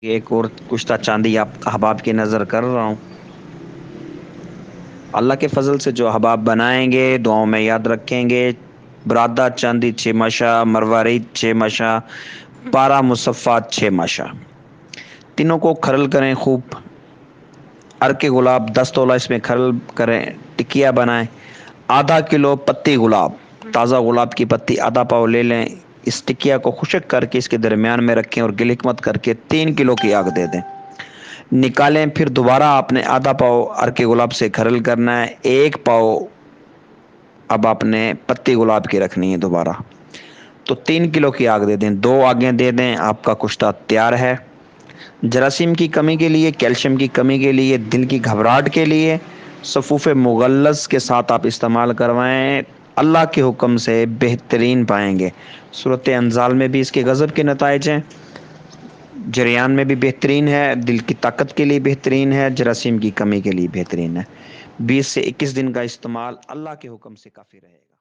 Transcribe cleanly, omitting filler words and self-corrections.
ایک اور کشتہ چاندی آپ احباب کی نظر کر رہا ہوں۔ اللہ کے فضل سے جو احباب بنائیں گے دعاؤں میں یاد رکھیں گے، برادہ چاندی 6 ماشا، مروارید 6 ماشا، پارا مصفات 6 ماشا، تینوں کو کھرل کریں خوب۔ ارک گلاب 10 تولہ اس میں کھرل کریں، ٹکیا بنائیں۔ آدھا کلو پتی گلاب، تازہ گلاب کی پتی آدھا پاؤ لے لیں۔ اس ٹکیا کو خشک کر کے اس کے درمیان میں رکھیں اور گل حکمت کر کے 3 کلو کی آگ دے دیں۔ نکالیں، پھر دوبارہ آپ نے آدھا پاؤ ارک گلاب سے کھرل کرنا ہے، 1 پاؤ اب آپ نے پتی گلاب کی رکھنی ہے دوبارہ، تو 3 کلو کی آگ دے دیں۔ 2 آگیں دے دیں، آپ کا کشتہ تیار ہے۔ جراثیم کی کمی کے لیے، کیلشیم کی کمی کے لیے، دل کی گھبراہٹ کے لیے صفوف مغلظ کے ساتھ آپ استعمال کروائیں، اللہ کے حکم سے بہترین پائیں گے۔ صورت انزال میں بھی اس کے غضب کے نتائج ہیں، جریان میں بھی بہترین ہے، دل کی طاقت کے لیے بہترین ہے، جراثیم کی کمی کے لیے بہترین ہے۔ 20 سے 21 دن کا استعمال اللہ کے حکم سے کافی رہے گا۔